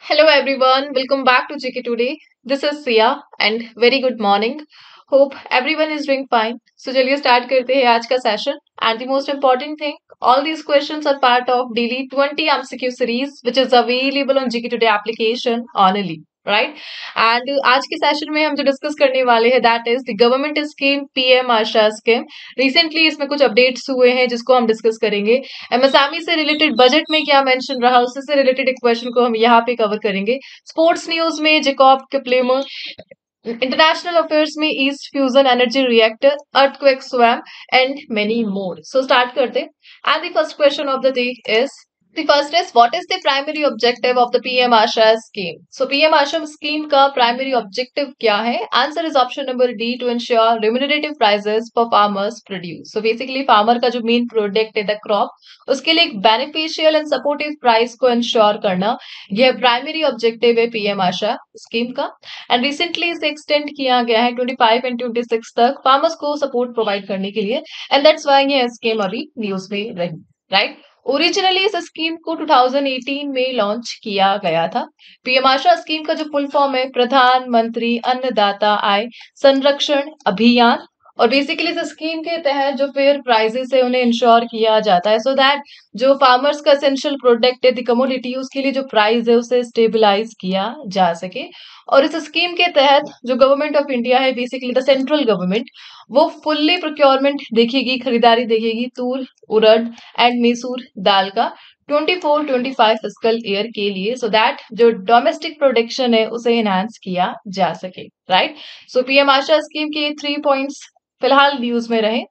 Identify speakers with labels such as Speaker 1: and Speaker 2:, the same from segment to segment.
Speaker 1: Hello everyone, welcome back to GK Today. This is Sia and very good morning. Hope everyone is doing fine. So चलिए start करते हैं आज का session. And the most important thing, all these questions are part of daily 20 MCQ series which is available on GK Today application only. Right and आज के session में हम जो डिस्कस करने वाले हैं that is the government scheme PM Asha scheme. Recently इसमें कुछ अपडेट्स हुए हैं जिसको हम डिस्कस करेंगे। एमएसएमई से रिलेटेड बजट में क्या मेंशन रहा उससे रिलेटेड एक क्वेश्चन को हम यहाँ पे कवर करेंगे। स्पोर्ट्स न्यूज में जेकॉब किपलिमर, इंटरनेशनल अफेयर्स में east fusion energy reactor, earthquake swum and many more. So start करते हैं and the first question of the day is the first is what is the primary objective of the PM Asha scheme? So PM Asha scheme का primary objective क्या है? Answer is option number D, to ensure remunerative prices for farmers produce. So basically farmer का जो main product है the crop उसके लिए एक beneficial and supportive price को ensure करना यह primary objective है PM Asha scheme का। And recently इसे extend किया गया है 25 and 26 तक farmers को support provide करने के लिए and that's why यह scheme अभी news में रही, right? ओरिजिनली इस स्कीम को 2018 में लॉन्च किया गया था। पीएम आशा स्कीम का जो फुल फॉर्म है प्रधानमंत्री अन्नदाता आय संरक्षण अभियान, और बेसिकली इस स्कीम के तहत जो फेयर प्राइसेस है उन्हें इंश्योर किया जाता है सो दैट जो फार्मर्स का एसेंशियल प्रोडक्ट है द कमोडिटी उसके लिए जो प्राइस है उसे स्टेबलाइज किया जा सके। और इस स्कीम के तहत जो गवर्नमेंट ऑफ इंडिया है बेसिकली द सेंट्रल गवर्नमेंट वो फुल्ली प्रोक्योरमेंट देखेगी, खरीदारी देखेगी तूर उड़द एंड मैसूर दाल का 24-25 फिस्कल ईयर के लिए सो दैट जो डोमेस्टिक प्रोडक्शन है उसे एनहांस किया जा सके, राइट। सो पीएम आशा स्कीम के 3 पॉइंट्स फिलहाल न्यूज में रहे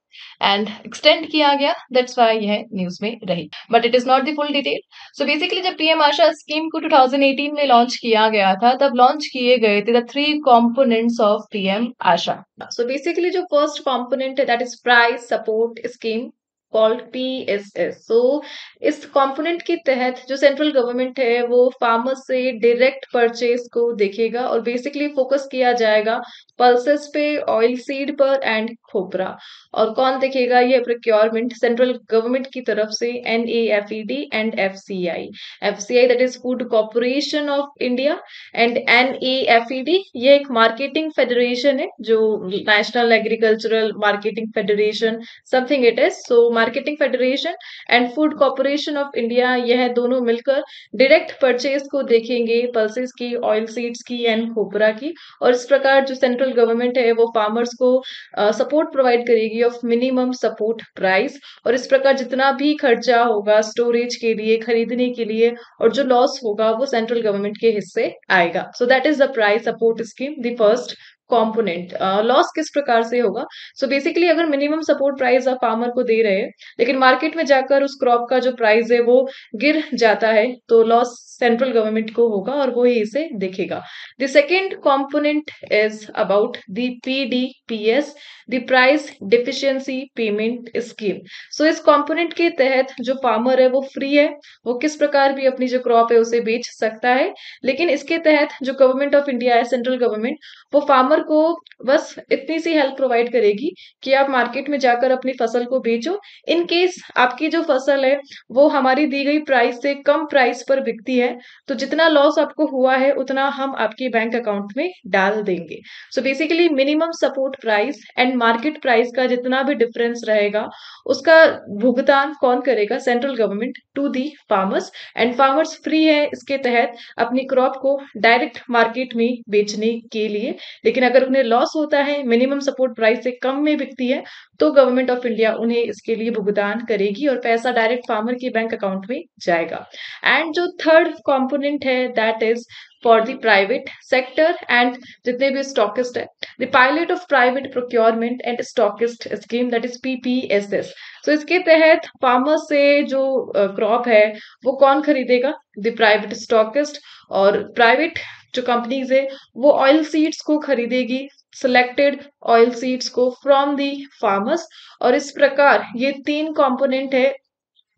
Speaker 1: एंड एक्सटेंड किया गया दैट्स व्हाई यह न्यूज में रही, but it is not the full detail. So basically जब पीएम आशा स्कीम को 2018 में लॉन्च किया गया था तब लॉन्च किए गए थे the 3 components of PM Aasha. So basically जो फर्स्ट कंपोनेंट है that is price support scheme called PSS. So इस कंपोनेंट के तहत जो सेंट्रल गवर्नमेंट है वो फार्मर्स से डायरेक्ट परचेज को देखेगा और बेसिकली फोकस किया जाएगा पल्सेस पे, ऑयल सीड पर एंड खोपरा। और कौन देखेगा ये प्रोक्योरमेंट सेंट्रल गवर्नमेंट की तरफ से NFED and FCI. FCI that is food corporation of India and NFED ये एक मार्केटिंग फेडरेशन है जो national agricultural marketing federation something it is. So marketing federation and food corporation of India यह दोनों मिलकर डायरेक्ट परचेज को देखेंगे pulses की, ऑयल सीड्स की एंड खोपरा की। और इस प्रकार जो सेंट्रल गवर्नमेंट है वो फार्मर्स को सपोर्ट प्रोवाइड करेगी ऑफ मिनिमम सपोर्ट प्राइस। और इस प्रकार जितना भी खर्चा होगा स्टोरेज के लिए, खरीदने के लिए और जो लॉस होगा वो सेंट्रल गवर्नमेंट के हिस्से आएगा। So that is the price support scheme the first component. Loss किस प्रकार से होगा? सो बेसिकली अगर मिनिमम सपोर्ट प्राइस आप फार्मर को दे रहे हैं लेकिन मार्केट में जाकर उस क्रॉप का जो प्राइस है वो गिर जाता है तो लॉस सेंट्रल गवर्नमेंट को होगा और वो ही इसे देखेगा। The second component is about the PDPS, the price deficiency payment scheme. So इस कंपोनेंट के तहत जो फार्मर है वो फ्री है, वो किस प्रकार भी अपनी जो क्रॉप है उसे बेच सकता है। लेकिन इसके तहत जो गवर्नमेंट ऑफ इंडिया है सेंट्रल गवर्नमेंट वो फार्मर को बस इतनी सी हेल्प प्रोवाइड करेगी कि आप मार्केट में जाकर अपनी फसल को बेचो। इन केस आपकी जो फसल है वो हमारी दी गई प्राइस से कम प्राइस पर बिकती है तो जितना लॉस आपको हुआ है उतना हम आपके बैंक अकाउंट में डाल देंगे। So basically minimum support price and market price का जितना भी डिफरेंस रहेगा उसका भुगतान कौन करेगा? Central government to the farmers. And farmers free है इसके तहत अपनी क्रॉप को डायरेक्ट मार्केट में बेचने के लिए। लेकिन अगर उन्हें लॉस होता है, मिनिमम सपोर्ट प्राइस से कम में बिकती है तो गवर्नमेंट ऑफ इंडिया उन्हें इसके लिए भुगतान करेगी और पैसा डायरेक्ट फार्मर के बैंक अकाउंट में जाएगा। एंड जो थर्ड कंपोनेंट है that is for the private sector and जितने भी स्टॉकिस्ट है the pilot of private procurement and stockist scheme that is PPSS. तो इसके तहत फार्मर से जो क्रॉप है वो कौन खरीदेगा? The private stockist. और प्राइवेट जो कंपनीज है वो ऑयल सीड्स को खरीदेगी, सिलेक्टेड ऑयल सीड्स को फ्रॉम दी फार्मर्स। और इस प्रकार ये 3 कंपोनेंट है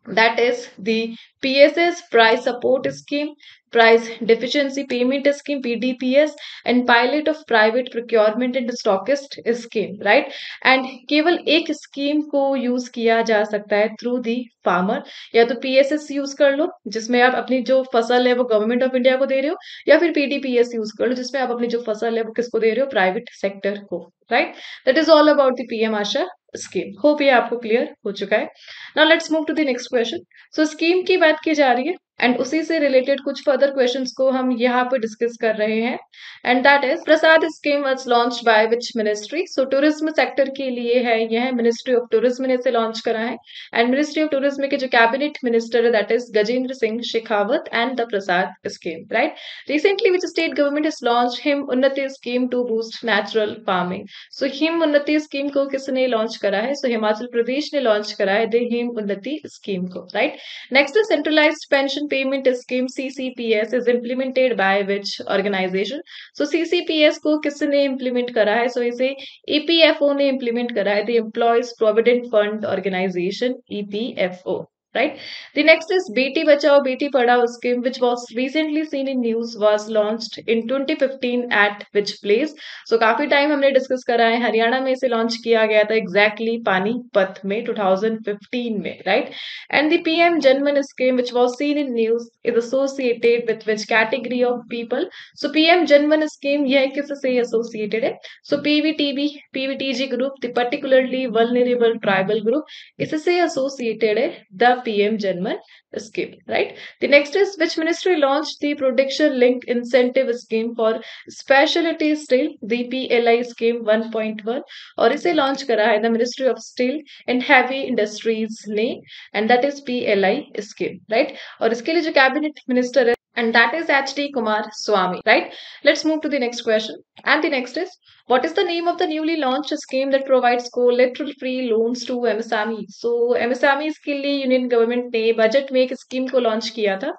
Speaker 1: that is the PSS price support scheme, price deficiency payment scheme PDPS, and pilot of private procurement and stockist scheme, right? And केवल एक स्कीम को यूज किया जा सकता है थ्रू दी फार्मर, या तो PSS यूज कर लो जिसमें आप अपनी जो फसल है वो गवर्नमेंट ऑफ इंडिया को दे रहे हो, या फिर PDPS यूज कर लो जिसमें आप अपनी जो फसल है वो किसको दे रहे हो, प्राइवेट सेक्टर को, right? That is all about the PM Asha scheme. Hope ये आपको क्लियर हो चुका है। Now let's move to the next question. So scheme की बात की जा रही है एंड उसी से रिलेटेड कुछ फर्दर क्वेश्चंस को हम यहाँ पर डिस्कस कर रहे हैं, and that is Prasad scheme was launched by which ministry. So tourism sector के लिए है, यह मिनिस्ट्री ऑफ टूरिज्म ने इसे लॉन्च करा है, एंड मिनिस्ट्री ऑफ टूरिज्म के जो कैबिनेट मिनिस्टर है that is Gajendra Singh Shekhawat and the Prasad scheme, right? Recently which state government has launched Him Unnati scheme to boost natural farming. So Him Unnati scheme को किसने लॉन्च करा है? सो हिमाचल प्रदेश ने लॉन्च करा है द हिम उन्नति स्कीम को, right? Next is centralized pension payment scheme CCPS is implemented by which organization? So CCPS को किसने implement करा है? So इसे EPFO ने implement करा है, the Employees Provident Fund Organization, EPFO, right? The next is Beti Bachao Beti Padhao scheme, which was recently seen in news, was launched in 2015 at which place? So काफी time हमने discuss करा है, हरियाणा में इसे launch किया गया था exactly Panipat में 2015 में, right? And the PM Janman scheme, which was seen in news, is associated with which category of people? So PM Janman scheme यह किससे associated है? So PVTG group, the particularly vulnerable tribal group, इससे associated है the PM Janman scheme, right? The next is which ministry launched the production linked incentive scheme for specialty steel, the PLI scheme 1.1, और इसे launch करा है the ministry of steel and heavy industries ने, and that is PLI scheme, right? और इसके लिए जो cabinet minister है and that is HD Kumar Swamy, right? Let's move to the next question, and the next is what is the name of the newly launched scheme that provides collateral free loans to MSMEs? So MSMEs के लिए union government ने budget में एक scheme को launch किया था,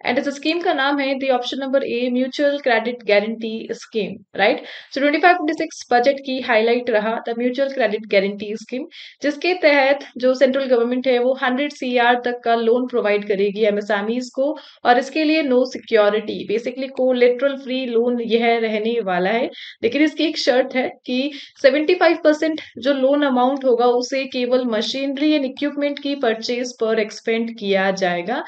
Speaker 1: and इस scheme का नाम है the option number a mutual credit guarantee scheme, right? So 25-26 budget की हाईलाइट रहा the mutual credit guarantee scheme, जिसके तहत जो सेंट्रल गवर्नमेंट है वो 100 CR तक का लोन प्रोवाइड करेगी MSMEs को, और इसके लिए no security, basically collateral free loan यह रहने वाला है। लेकिन इसकी एक शर्त है कि 75% जो लोन अमाउंट होगा उसे केवल मशीनरी एंड इक्विपमेंट की परचेज पर एक्सपेंड किया जाएगा,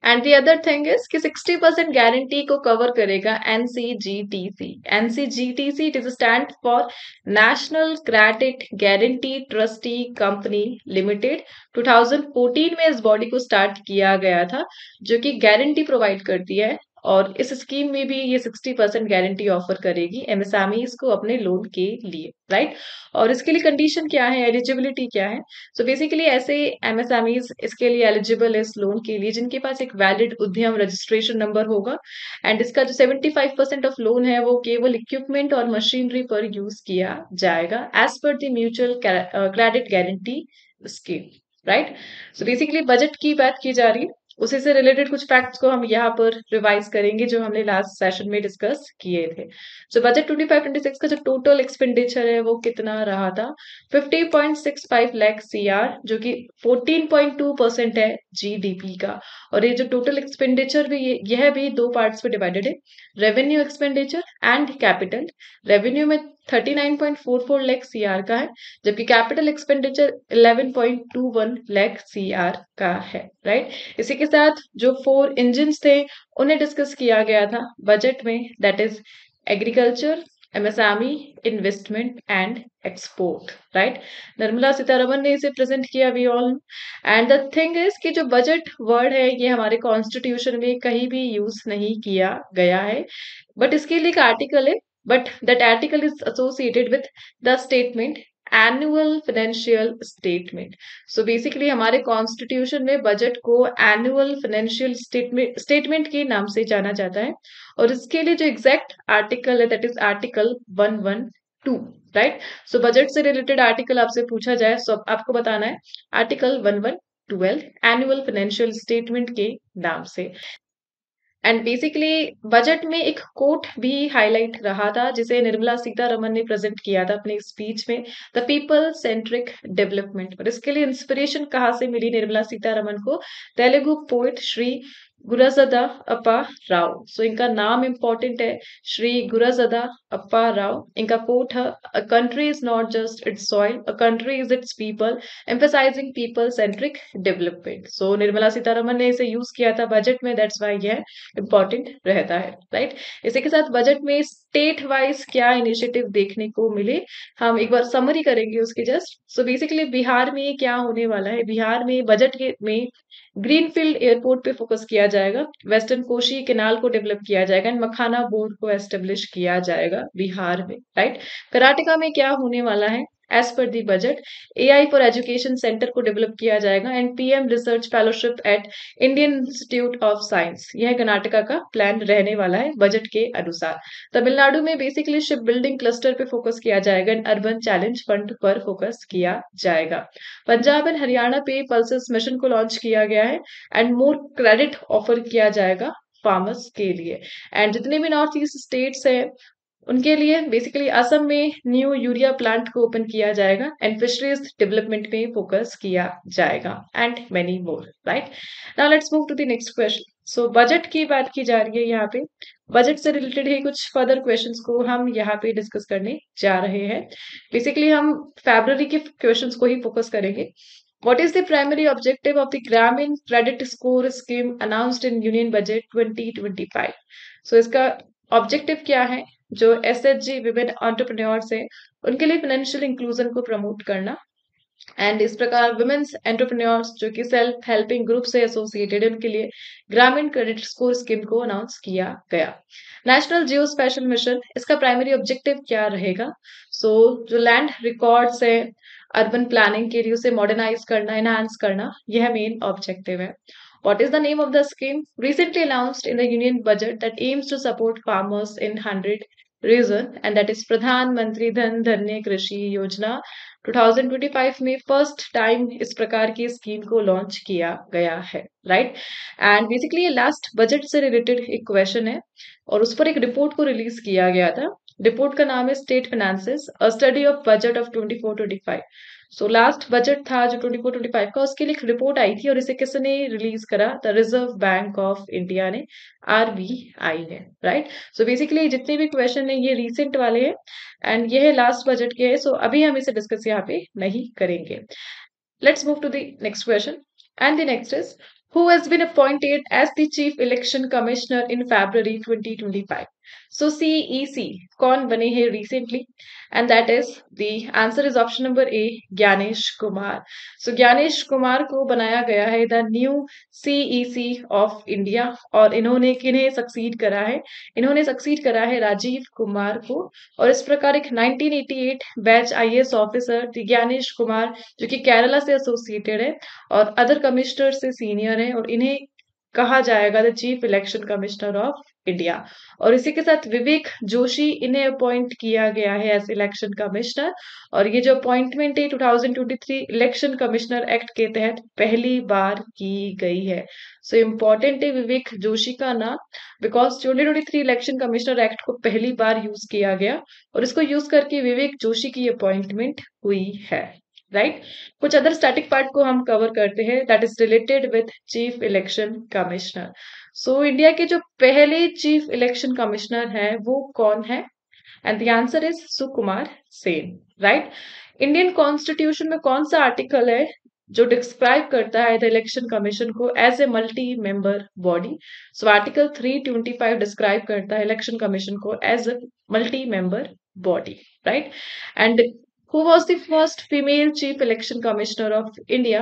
Speaker 1: and the other thing is कि 60% गारंटी को कवर करेगा NCGTC। NCGTC it is stand for national credit guarantee trustee company limited. 2014 में इस बॉडी को स्टार्ट किया गया था, जो कि गारंटी प्रोवाइड करती है, और इस स्कीम में भी ये 60% गारंटी ऑफर करेगी MSMEs को अपने लोन के लिए, राइट? और इसके लिए कंडीशन क्या है, एलिजिबिलिटी क्या है? सो बेसिकली ऐसे MSMEs इसके लिए एलिजिबल है इस लोन के लिए जिनके पास एक वैलिड उद्यम रजिस्ट्रेशन नंबर होगा, एंड इसका जो 75% ऑफ लोन है वो केवल इक्विपमेंट और मशीनरी पर यूज किया जाएगा as per the mutual credit guarantee scheme, right? So basically budget की बात की जा रही है, उसी से रिलेटेड कुछ फैक्ट्स को हम यहाँ पर रिवाइज करेंगे जो हमने लास्ट सेशन में डिस्कस किए थे। सो बजट 25-26 का जो टोटल एक्सपेंडिचर है वो कितना रहा था? 50.65 लाख CR, जो कि 14.2% है GDP का। और ये जो टोटल एक्सपेंडिचर भी यह भी दो पार्ट्स में डिवाइडेड है, revenue expenditure and capital. Revenue में 39.44 लाख CR का है, जबकि कैपिटल एक्सपेंडिचर 11.21 लाख CR का है, राइट? इसी के साथ जो 4 इंजिन्स थे उन्हें डिस्कस किया गया था बजट में, that is agriculture, MSME, investment and export, right? Nirmala Sitharaman ने इसे प्रेजेंट किया, we all. And the thing is कि जो बजट वर्ड है ये हमारे कॉन्स्टिट्यूशन में कहीं भी यूज नहीं किया गया है, बट इसके लिए एक आर्टिकल है, but that article is associated with the statement annual financial statement. So basically हमारे कॉन्स्टिट्यूशन में बजट को एनुअल फाइनेंशियल स्टेटमेंट के नाम से जाना जाता है, और इसके लिए जो एग्जैक्ट आर्टिकल है that is article 112, right? So budget से रिलेटेड आर्टिकल आपसे पूछा जाए तो आपको बताना है आर्टिकल 1112 एनुअल फाइनेंशियल स्टेटमेंट के नाम से। एंड बेसिकली बजट में एक कोट भी हाईलाइट रहा था जिसे निर्मला सीतारमन ने प्रेजेंट किया था अपने स्पीच में, द पीपल सेंट्रिक डेवलपमेंट। और इसके लिए इंस्पिरेशन कहाँ से मिली निर्मला सीतारमन को? तेलुगु पोइट श्री गुरजदा अप्पा राव। सो इनका नाम इंपॉर्टेंट है, श्री गुरजदा अप्पा राव। इनका कोट है, a country is not just its soil, a country is its people, emphasising people centric development. So Nirmala Sitharaman ने इसे यूज किया था बजट में, दैट्स वाई यह इम्पॉर्टेंट रहता है, राइट। इसी के साथ बजट में स्टेट वाइज क्या इनिशिएटिव देखने को मिले, हम एक बार समरी करेंगे उसके जस्ट। सो बेसिकली बिहार में क्या होने वाला है, बिहार में बजट के में ग्रीनफील्ड एयरपोर्ट पे फोकस किया जाएगा, वेस्टर्न कोशी केनाल को डेवलप किया जाएगा एंड मखाना बोर्ड को एस्टेब्लिश किया जाएगा बिहार में, राइट। कर्नाटका में क्या होने वाला है, as per the budget AI for education centre को डेवलप किया जाएगा and PM research fellowship at Indian Institute of Science, यह कर्नाटका का प्लान रहने वाला है बजट के अनुसार। तमिलनाडु में बेसिकली शिप बिल्डिंग क्लस्टर पे फोकस किया जाएगा एंड अर्बन चैलेंज फंड पर फोकस किया जाएगा। पंजाब एंड हरियाणा पे पल्सेस मिशन को लॉन्च किया गया है एंड मोर क्रेडिट ऑफर किया जाएगा फार्मर्स के लिए। एंड जितने भी नॉर्थ ईस्ट स्टेट्स है उनके लिए बेसिकली असम में न्यू यूरिया प्लांट को ओपन किया जाएगा एंड फिशरीज डेवलपमेंट पे फोकस किया जाएगा and many more, right. Now let's move to the next question. So budget की बात की जा रही है यहाँ पे, बजट से रिलेटेड ही कुछ फर्दर क्वेश्चंस को हम यहाँ पे डिस्कस करने जा रहे हैं। बेसिकली हम फरवरी के क्वेश्चंस को ही फोकस करेंगे। What is the primary objective of the Grameen Credit Score Scheme announced in Union Budget 2025? So इसका ऑब्जेक्टिव क्या है? जो एसएचजी विमेन एंटरप्रेन्योर्स है उनके लिए फाइनेंशियल इंक्लूजन को प्रमोट करना एंड इस प्रकार वुमेन्स एंटरप्रेन्योर्स जो कि सेल्फ हेल्पिंग ग्रुप से एसोसिएटेड है उनके लिए ग्रामीण क्रेडिट स्कोर स्कीम को अनाउंस किया गया। नेशनल जियो स्पेशल मिशन, इसका प्राइमरी ऑब्जेक्टिव क्या रहेगा? सो जो लैंड रिकॉर्ड्स है अर्बन प्लानिंग के लिए उसे मॉडर्नाइज करना, एनहांस करना, यह मेन ऑब्जेक्टिव है। What is the name of the scheme? Recently announced in the union budget that aims to support farmers in 100 region and that is प्रधान मंत्री धन धान्य कृषि योजना 2025 में फर्स्ट टाइम इस प्रकार की स्कीम को लॉन्च किया गया है, राइट। एंड बेसिकली ये लास्ट बजट से रिलेटेड एक क्वेश्चन है और उस पर एक रिपोर्ट को रिलीज किया गया था। रिपोर्ट का नाम है state finances a study of budget of 24-25। So last budget था जो 24-25 का, उसके लिए एक रिपोर्ट आई थी और इसे किसने रिलीज करा? The reserve bank of India ने, आरबीआई ने, राइट। सो बेसिकली जितने भी क्वेश्चन है ये रिसेंट वाले हैं एंड ये है लास्ट बजट के है, सो अभी हम इसे डिस्कस यहाँ पे नहीं करेंगे। Let's move to the next question and the next is who has been appointed as the chief election commissioner in February 2025? So CEC कौन बने हैं recently? And that is the answer is option number A, Gyanesh Kumar. So Gyanesh Kumar को बनाया गया है the new CEC of India और इन्होंने किन्हें सक्सीड करा है? इन्होंने सक्सीड करा है राजीव कुमार को। और इस प्रकार एक 1988 batch IAS officer Gyanesh Kumar जो कि केरला से एसोसिएटेड है और अदर कमिश्नर से सीनियर है और इन्हें कहा जाएगा the chief election commissioner of India. और इसी के साथ विवेक जोशी इन्हें अपॉइंट किया गया है एज इलेक्शन कमिश्नर और ये जो अपॉइंटमेंट है 2023 इलेक्शन कमिश्नर एक्ट के तहत पहली बार की गई है। सो इम्पोर्टेंट है विवेक जोशी का नाम बिकॉज 2023 इलेक्शन कमिश्नर एक्ट को पहली बार यूज किया गया और इसको यूज करके विवेक जोशी की अपॉइंटमेंट हुई है, राइट। कुछ अदर स्टैटिक पार्ट को हम कवर करते हैं that is related with chief election commissioner. So India के जो पहले चीफ इलेक्शन कमिश्नर है वो कौन है? And the answer is Sukumar Sen, right. Indian constitution में कौन सा आर्टिकल है जो डिस्क्राइब करता है द इलेक्शन कमीशन को as a multi member body? So article 325 describe करता है इलेक्शन कमीशन को as a multi member body, right. And who was the first female chief election commissioner of India?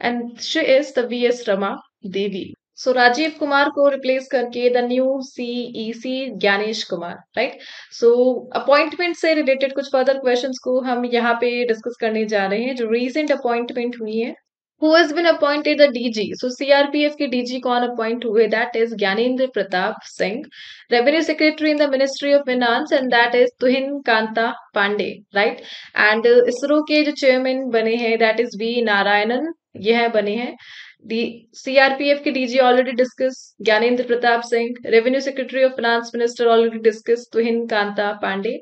Speaker 1: And she is the VS Rama Devi. So Rajiv Kumar को replace करके the new CEC Gyanesh Kumar, right. So appointment से related कुछ further questions को हम यहाँ पे discuss करने जा रहे हैं जो रीसेंट अपॉइंटमेंट हुई है। Who has been appointed the DG? So CRPF के DG कौन अपॉइंट हुए? That is Gyanendra Pratap Singh. Revenue secretary in the ministry of finance and that is Tuhin Kanta Pandey, right. And ISRO के जो चेयरमैन बने हैं दैट इज वी नारायणन, यह बने हैं। The CRPF के DG already discussed, Gyanendra Pratap Singh. Revenue Secretary of Finance Minister already discussed, Tuhin Kanta Pandey.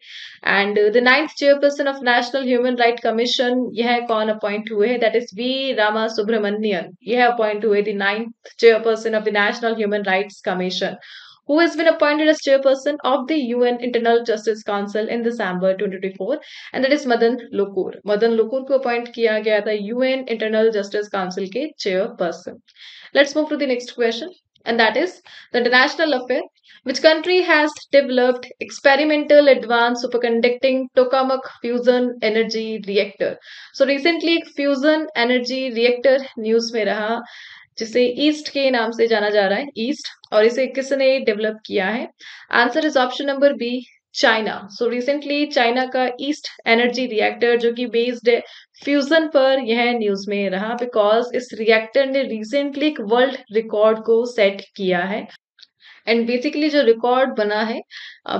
Speaker 1: And the ninth chairperson of National Human Rights Commission, यह कौन appoint हुए हैं? That is V. Rama Subramanian. यह appoint हुए the ninth chairperson of the National Human Rights Commission, who has been appointed as chairperson of the UN Internal Justice Council in December 2024, and that is Madan Lokur. Madan Lokur को appoint किया गया था UN Internal Justice Council के chairperson. Let's move to the next question, and that is the international affair. Which country has developed experimental advanced superconducting tokamak fusion energy reactor? So recently fusion energy reactor news में रहा, जिसे east के नाम से जाना जा रहा है, ईस्ट, और इसे किसने डेवलप किया है? Answer is option number B, China. So recently China का ईस्ट एनर्जी रिएक्टर जो कि बेस्ड है फ्यूजन पर, यह न्यूज में रहा बिकॉज इस रिएक्टर ने रिसेंटली एक वर्ल्ड रिकॉर्ड को सेट किया है. एंड बेसिकली जो रिकॉर्ड बना है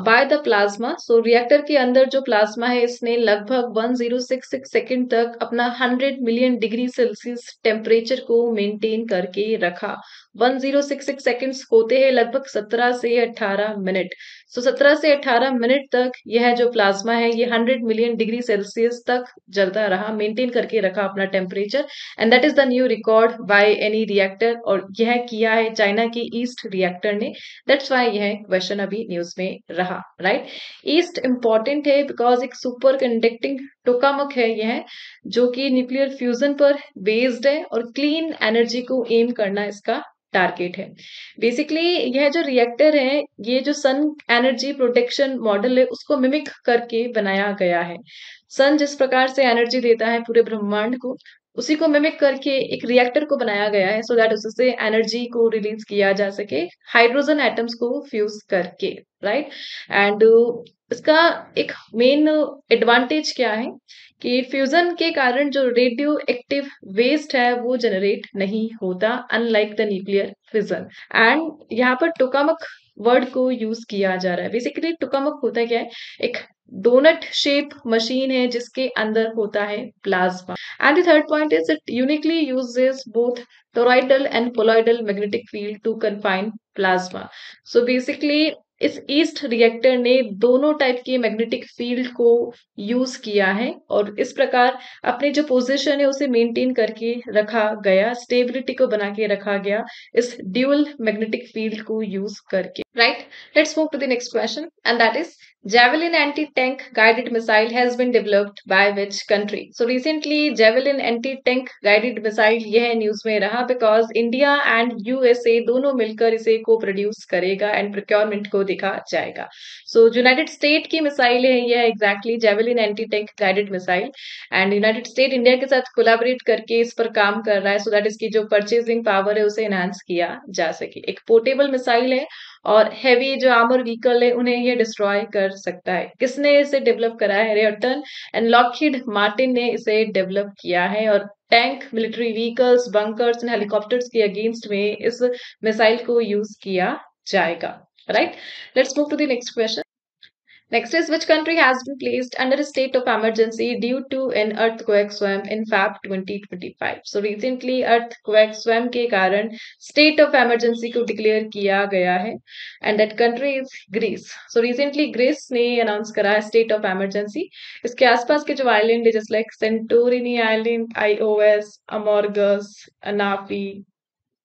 Speaker 1: by the plasma, so reactor के अंदर जो प्लाज्मा है इसने लगभग 1066 सेकंड तक अपना 100 मिलियन डिग्री सेल्सियस टेम्परेचर को मेंटेन करके रखा. 1066 सेकंड्स होते हैं लगभग 17 से 18 मिनट. सो 17 से 18 मिनट तक यह जो प्लाज्मा है ये 100 मिलियन डिग्री सेल्सियस तक जलता रहा, मेंटेन करके रखा अपना temperature. And that is the new record by any reactor, और यह किया है चाइना की ईस्ट रिएक्टर ने. दैट्स वाई यह क्वेश्चन अभी न्यूज में रहा, राइट. ईस्ट इंपॉर्टेंट है बिकॉज एक सुपर कंडक्टिंग टोकामक है यह, जो कि न्यूक्लियर फ्यूजन पर बेस्ड है और क्लीन एनर्जी को एम करना इसका टारगेट है. बेसिकली यह जो रिएक्टर है ये जो सन एनर्जी प्रोटेक्शन मॉडल है उसको मिमिक करके बनाया गया है. सन जिस प्रकार से एनर्जी देता है पूरे ब्रह्मांड को, उसी को मिमिक करके एक रिएक्टर को बनाया गया है सो दैट उससे एनर्जी को रिलीज किया जा सके हाइड्रोजन एटम्स को फ्यूज करके, राइट. एंड इसका एक मेन एडवांटेज क्या है कि फ्यूजन के कारण जो रेडियो एक्टिव वेस्ट है वो जनरेट नहीं होता, unlike the nuclear fission. And यहाँ पर टोकामक वर्ड को यूज किया जा रहा है. बेसिकली टोकामक होता क्या है, एक डोनट शेप मशीन है जिसके अंदर होता है plasma. And the third point is it uniquely uses both toroidal and poloidal magnetic field to confine plasma. So basically इस ईस्ट रिएक्टर ने दोनों टाइप के मैग्नेटिक फील्ड को यूज किया है और इस प्रकार अपने जो पोजीशन है उसे मेंटेन करके रखा गया, स्टेबिलिटी को बना के रखा गया इस ड्यूअल मैग्नेटिक फील्ड को यूज करके, right. Let's move to the next question, and that is Javelin anti-tank guided missile has been developed by which country? So recently Javelin anti-tank guided missile यह news में रहा because India and USA दोनों मिलकर इसे को produce करेगा and procurement को देखा जाएगा. सो यूनाइटेड स्टेट की मिसाइल है यह exactly Javelin anti-tank guided missile, and United state India के साथ कोलैबोरेट करके इस पर काम कर रहा है सो दैट इसकी जो परचेजिंग पावर है उसे एनहांस किया जा सके. एक पोर्टेबल मिसाइल है और हैवी जो आर्मर व्हीकल है उन्हें ये डिस्ट्रॉय कर सकता है. किसने इसे डेवलप करा है? रेयरटन एंड लॉकहीड मार्टिन ने इसे डेवलप किया है और tank, military vehicles, bunkers and helicopters के अगेंस्ट में इस मिसाइल को यूज किया जाएगा, right. Let's move to the next question. Next is, which country has been placed under a state of emergency due to an earthquake swam in Feb 2025? So recently earthquake swam के कारण state of emergency को declare किया गया है and that country is Greece. So recently Greece ने announce करा है state of emergency. इसके आसपास के जो island है just like Santorini Island, Ios, Amorgos, Anafi,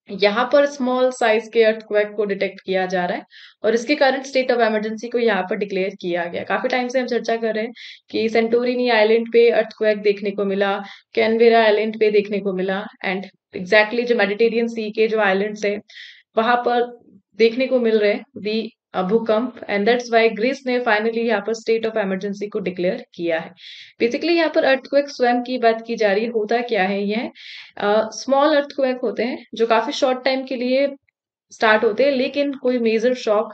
Speaker 1: यहाँ पर स्मॉल साइज के अर्थक्वेक को डिटेक्ट किया जा रहा है और इसके कारण स्टेट ऑफ इमरजेंसी को यहाँ पर डिक्लेयर किया गया. काफी टाइम से हम चर्चा कर रहे हैं कि सेंटोरिनी आइलैंड पे अर्थक्वेक देखने को मिला, कैनबेरा आइलैंड पे देखने को मिला एंड एग्जैक्टली जो मेडिटेरियन सी के जो आइलैंड्स है वहां पर देखने को मिल रहे हैं दी भूकंप एंड दैट्स वाई ग्रीस ने फाइनली यहाँ पर स्टेट ऑफ इमरजेंसी को डिक्लेयर किया है. बेसिकली यहाँ पर अर्थक्वेक स्वयं की बात की जा रही है. होता क्या है, यह स्मॉल अर्थक्वेक होते हैं जो काफी शॉर्ट टाइम के लिए स्टार्ट होते हैं लेकिन कोई मेजर शॉक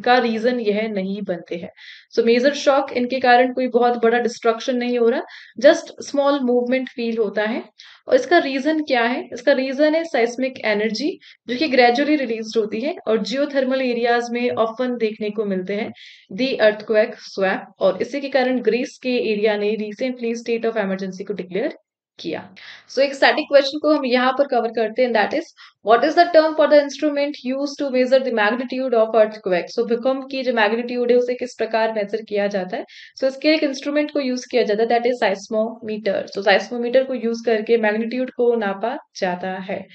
Speaker 1: का रीजन यह नहीं बनते हैं. सो मेजर शॉक इनके कारण कोई बहुत बड़ा डिस्ट्रक्शन नहीं हो रहा, जस्ट स्मॉल मूवमेंट फील होता है. और इसका रीजन क्या है? इसका रीजन है साइस्मिक एनर्जी जो कि ग्रेजुअली रिलीज होती है और जियोथर्मल एरियाज में ऑफन देखने को मिलते हैं दी अर्थक्वेक स्वैप, और इसी के कारण ग्रीस के एरिया ने रिसेंटली स्टेट ऑफ इमरजेंसी को डिक्लेयर किया। सो एक स्टैटिक क्वेश्चन को हम यहाँ पर कवर करते हैं, that is what is the term for the instrument used to measure the magnitude of earthquake. So भूकंप की जो मैग्नीट्यूड है उसे किस प्रकार मेजर किया जाता है। सो इसके एक इंस्ट्रूमेंट को यूज किया जाता है, दैट इज साइस्मोमीटर। सो साइस्मोमीटर को यूज करके मैग्नीट्यूड को नापा जाता है।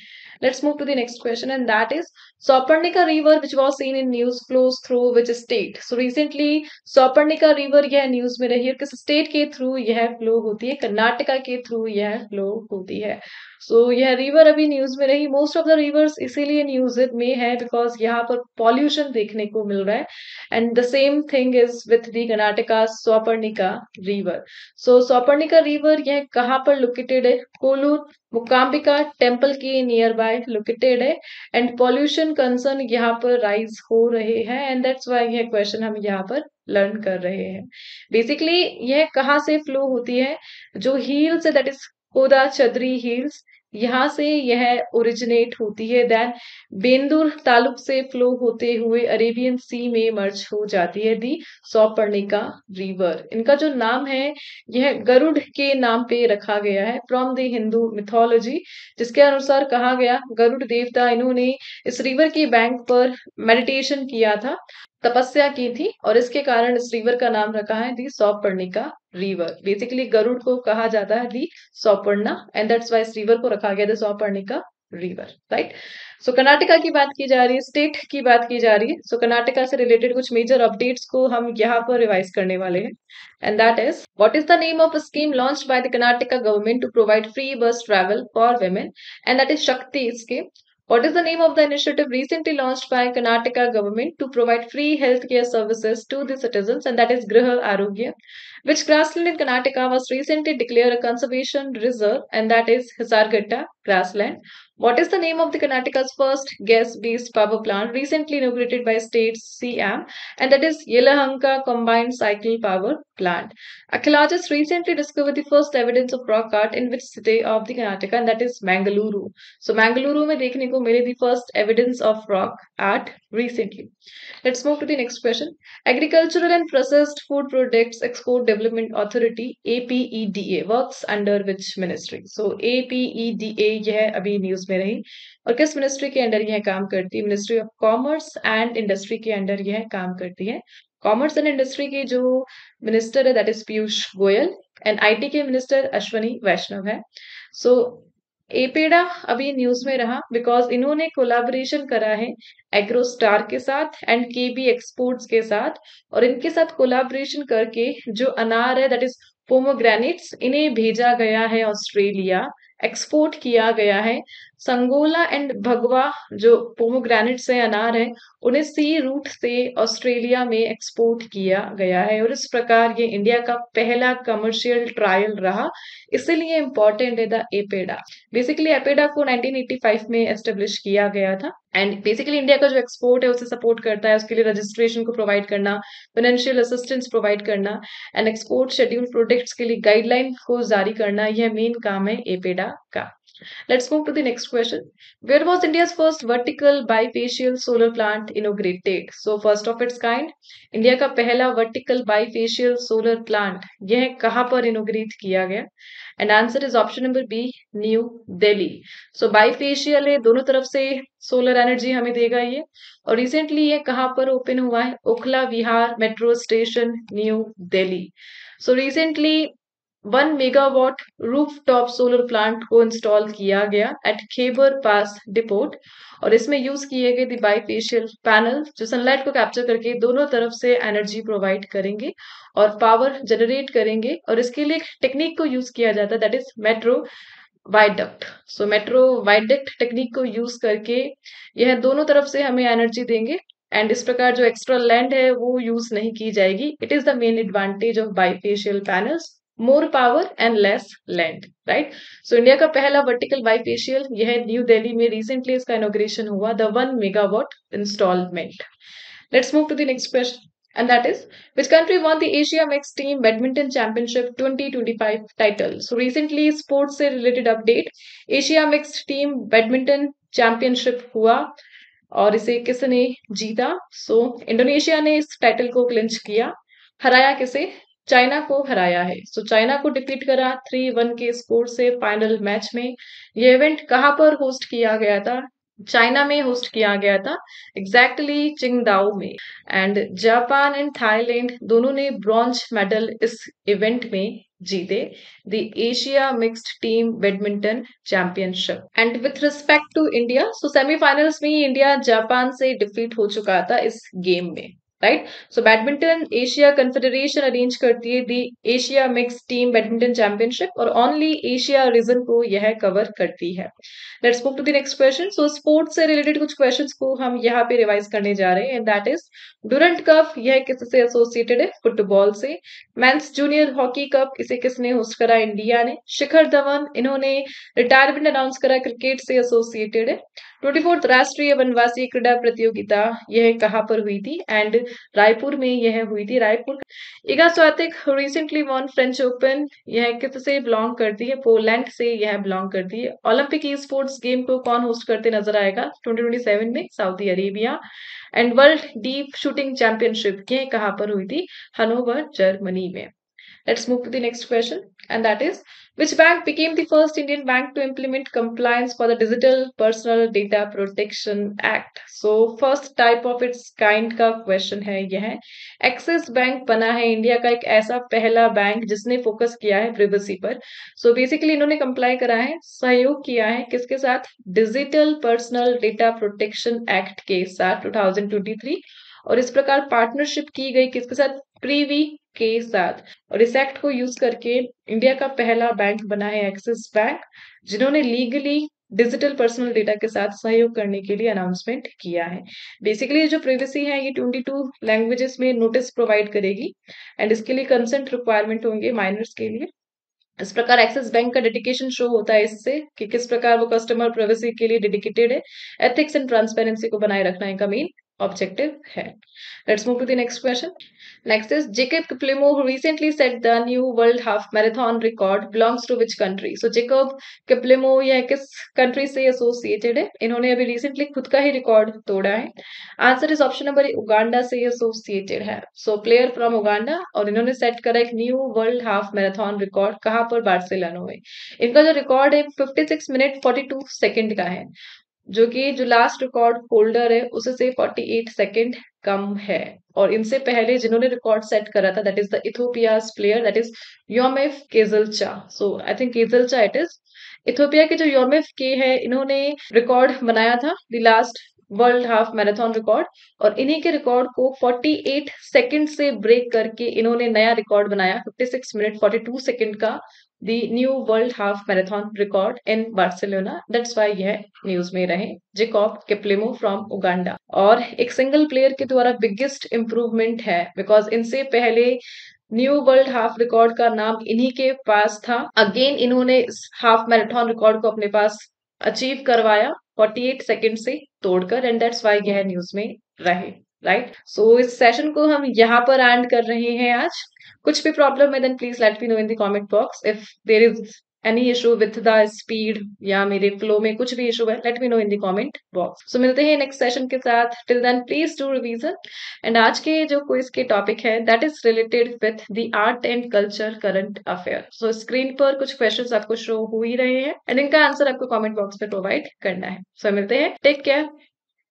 Speaker 1: Let's move to the next question, and that is Saparnika River, which was seen in news, flows through which state? So recently, Saparnika River यह न्यूज में रही है, किस स्टेट के थ्रू यह फ्लो होती है? कर्नाटका के थ्रू यह फ्लो होती है। यह रिवर अभी न्यूज में रही। मोस्ट ऑफ द रिवर्स इसीलिए न्यूज में है बिकॉज यहाँ पर पॉल्यूशन देखने को मिल रहा है। And the same thing is with the Karnataka Sauparnika river. Sauparnika river यह कहाँ पर लोकेटेड है? कोलूर मुकाम्बिका टेम्पल के नियर बाय लोकेटेड है। एंड पॉल्यूशन कंसर्न यहाँ पर राइज हो रहे हैं, एंड दैट्स वाई यह क्वेश्चन हम यहाँ पर लर्न कर रहे हैं। बेसिकली यह कहाँ से फ्लो होती है? जो हील्स है, दैट इज कोदा चद्री हिल्स, यहाँ से यह ओरिजिनेट होती है। देन बेंदुर तालुक से फ्लो होते हुए अरेबियन सी में मर्ज हो जाती है दी सौपर्णिका रिवर। इनका जो नाम है यह गरुड़ के नाम पे रखा गया है फ्रॉम द हिंदू मिथोलॉजी, जिसके अनुसार कहा गया गरुड़ देवता इन्होंने इस रिवर के बैंक पर मेडिटेशन किया था, तपस्या की थी, और इसके कारण इस रिवर का नाम रखा है दी सौपर्णिका रिवर। बेसिकली गरुड़ को कहा जाता है दी सौपर्णा, एंड दैट्स वाई इस रिवर को रखा गया the Sauparnika river, right. Karnataka की बात की जा रही है, स्टेट की बात की जा रही है। कर्नाटका से रिलेटेड कुछ मेजर अपडेट्स को हम यहाँ पर रिवाइज करने वाले हैं, and that is what is the name of a scheme launched by the Karnataka government to provide free bus travel for women, and that is Shakti scheme. What is the name of the initiative recently launched by Karnataka government to provide free healthcare services to the citizens, and that is Griha Arogya? Which grassland in Karnataka was recently declared a conservation reserve, and that is Hisarghatta grassland? What is the name of the Karnataka's first gas-based power plant recently inaugurated by state CM, and that is Yelahanka Combined Cycle Power Plant? Archaeologists recently discovered the first evidence of rock art in which city of the Karnataka, and that is Mangaluru. Mangaluru में देखने को मिले the first evidence of rock art recently. Let's move to the next question. Agricultural and processed food products export development authority APEDA works under which ministry? APEDA यह अभी news में रही, और किस मिनिस्ट्री के अंडर यह काम करती है? Ministry of commerce and industry के अंडर यह काम करती है। कॉमर्स एंड इंडस्ट्री के जो मिनिस्टर है that is Piyush Goyal, and IT के मिनिस्टर अश्वनी वैष्णव है। एपेडा अभी न्यूज में रहा बिकॉज इन्होंने कोलैबोरेशन करा है एग्रोस्टार के साथ एंड KB एक्सपोर्ट्स के साथ, और इनके साथ कोलैबोरेशन करके जो अनार है दैट इज पोमोग्रेनेट्स, इन्हें भेजा गया है ऑस्ट्रेलिया, एक्सपोर्ट किया गया है। संगोला एंड भगवा जो पोमोग्रेनेट्स है, अनार है, उन्हें सी रूट से ऑस्ट्रेलिया में एक्सपोर्ट किया गया है, और इस प्रकार ये इंडिया का पहला कमर्शियल ट्रायल रहा, इसीलिए इंपॉर्टेंट है द एपेडा। बेसिकली एपेडा को 1985 में एस्टेब्लिश किया गया था, एंड बेसिकली इंडिया का जो एक्सपोर्ट है उसे सपोर्ट करता है, उसके लिए रजिस्ट्रेशन को प्रोवाइड करना, फाइनेंशियल असिस्टेंस प्रोवाइड करना, एंड एक्सपोर्ट शेड्यूल प्रोडक्ट्स के लिए गाइडलाइन को जारी करना, यह मेन काम है एपेडा का। Let's move to the next question. Where was India's first vertical bifacial solar plant inaugurated? First of its kind, India का पहला वर्टिकल बाइफेशियल सोलर प्लांट यह कहाँ पर इनोग्रेट किया गया? And answer is option number B, New Delhi. Bifacial है, दोनों तरफ से सोलर एनर्जी हमें देगा ये, और रिसेंटली ये कहाँ पर ओपन हुआ है? Okhla Vihar metro station, new Delhi. Recently 1 megawatt rooftop solar plant को इंस्टॉल किया गया एट खेबर पास डिपोट, और इसमें यूज किए गए द बाइफेशियल पैनल जो सनलाइट को कैप्चर करके दोनों तरफ से एनर्जी प्रोवाइड करेंगे और पावर जनरेट करेंगे, और इसके लिए एक टेक्निक को यूज किया जाता है that is metro viaduct. Metro viaduct technique को यूज करके यह दोनों तरफ से हमें एनर्जी देंगे, एंड इस प्रकार जो एक्स्ट्रा लैंड है वो यूज नहीं की जाएगी। It is the main advantage of bifacial panels, more power and less land, right. India का पहला वर्टिकल बाइफेशियल यह न्यू दिल्ली में रिसेंटली इसका इनोग्रेशन हुआ, the 1 megawatt installment. Let's move to the next question, and that is which country won the Asia Mixed Team Badminton Championship 2025 title? Recently sports से related update, Asia Mixed Team Badminton Championship हुआ, और इसे किसने जीता? Indonesia ने इस title को clinch किया, हराया किसे? चाइना को हराया है। सो चाइना को डिफीट करा 3-1 के स्कोर से फाइनल मैच में। ये इवेंट कहाँ पर होस्ट किया गया था? चाइना में होस्ट किया गया था, एग्जैक्टली चिंगदाओ में। एंड जापान एंड थाईलैंड दोनों ने ब्रॉन्ज मेडल इस इवेंट में जीते, the Asia mixed team badminton championship. And with respect to India, so semifinals में इंडिया जापान से डिफीट हो चुका था इस गेम में, right. So badminton Asia confederation arrange करती है the Asia mix team badminton championship और ओनली एशिया रीजन को यह कवर करती है। Let's move to the next question. So sports से रिलेटेड कुछ क्वेश्चंस को हम यहाँ पे रिवाइज करने जा रहे हैं, and that is Durand cup, यह किससे एसोसिएटेड है? फुटबॉल से। मेंस जूनियर हॉकी कप, इसे किसने होस्ट करा? इंडिया ने। शिखर धवन, इन्होंने रिटायरमेंट अनाउंस करा, क्रिकेट से एसोसिएटेड है। 24th राष्ट्रीय वनवासी क्रीड़ा प्रतियोगिता, यह कहाँ पर हुई थी? एंड रायपुर में यह हुई थी, Raipur. Eega स्वातिक recently von French open, यह किससे बिलोंग करती है? पोलैंड से यह बिलोंग करती है। ओलंपिक ई स्पोर्ट्स गेम को कौन होस्ट करते नजर आएगा 2027 में? Saudi Arabia. And world deep shooting championship, यह कहाँ पर हुई थी? हनोवर, जर्मनी में। Let's move to the next question, and that is, which bank became the first Indian bank to implement compliance for the Digital Personal Data Protection Act? So, first type of its kind का question है यह। Axis bank बना है India का एक ऐसा पहला bank जिसने फोकस किया है प्रिवेसी पर। सो बेसिकली इन्होंने कंप्लाई करा है, सहयोग किया है किसके साथ? Digital personal data protection act के साथ 2023, और इस प्रकार पार्टनरशिप की गई किसके साथ? प्रीवी के साथ। और इस एक्ट को यूज करके इंडिया का पहला बैंक बना है एक्सिस बैंक, जिन्होंने लीगली डिजिटल पर्सनल डेटा के साथ सहयोग करने के लिए अनाउंसमेंट किया है। बेसिकली जो प्रिवेसी है ये 22 लैंग्वेजेस में नोटिस प्रोवाइड करेगी, एंड इसके लिए कंसेंट रिक्वायरमेंट होंगे माइनर्स के लिए। इस प्रकार एक्सिस बैंक का डेडिकेशन शो होता है इससे कि किस प्रकार वो कस्टमर प्राइवेसी के लिए डेडिकेटेड है। एथिक्स एंड ट्रांसपेरेंसी को बनाए रखना इनका मेन ऑब्जेक्टिव है। Let's move to the next question. Next is Jacob Kiplimo, who recently set the new world half marathon record, belongs to which country? So Jacob Kiplimo यह किस country से associated है? इन्होंने अभी रिसेंटली खुद का ही record तोड़ा है। Answer is option number, Uganda से एसोसिएटेड है। सो प्लेयर फ्रॉम उगांडा, और इन्होंने सेट करा एक new world half marathon record, कहाँ पर? बार्सिलोना में। इनका जो रिकॉर्ड है 56 मिनट 42 सेकेंड का है, जो लास्ट रिकॉर्ड होल्डर है उससे 48 सेकेंड कम है। और इनसे पहले जिन्होंने रिकॉर्ड सेट करा था, that is the Ethiopia's player, that is Yomif Kejelcha. So I think Kejelcha it is. Ethiopia के जो योमेफ के है, इन्होंने रिकॉर्ड बनाया था the last world half marathon record, और इन्हीं के रिकॉर्ड को 48 सेकंड से ब्रेक करके इन्होंने नया रिकॉर्ड बनाया 56 मिनट 42 सेकंड का, the new world half marathon record in Barcelona. That's why यह न्यूज में रहे। जेकॉब किप्लिमो फ्रॉम उगांडा, और एक सिंगल प्लेयर के द्वारा बिगेस्ट इंप्रूवमेंट है, बिकॉज इनसे पहले न्यू वर्ल्ड हाफ रिकॉर्ड का नाम इन्हीं के पास था। अगेन इन्होंने इस हाफ मैराथन रिकॉर्ड को अपने पास अचीव करवाया 48 सेकंड से तोड़कर, एंड दैट्स व्हाई यह न्यूज में रहे, राइट। सो इस सेशन को हम यहाँ पर एंड कर रहे हैं आज। कुछ भी प्रॉब्लम है then please let me know in the comment box. If there is any issue with the speed या मेरे फ्लो में कुछ भी इशू है, let me know in the comment box. So मिलते हैं नेक्स्ट सेशन के साथ। Till then please do revision. And आज के जो क्विज के टॉपिक है that is related with the art and culture current affair. So screen पर कुछ क्वेश्चंस आपको शो हो ही रहे हैं, एंड इनका आंसर आपको कमेंट बॉक्स में प्रोवाइड करना है। सो मिलते हैं, टेक केयर।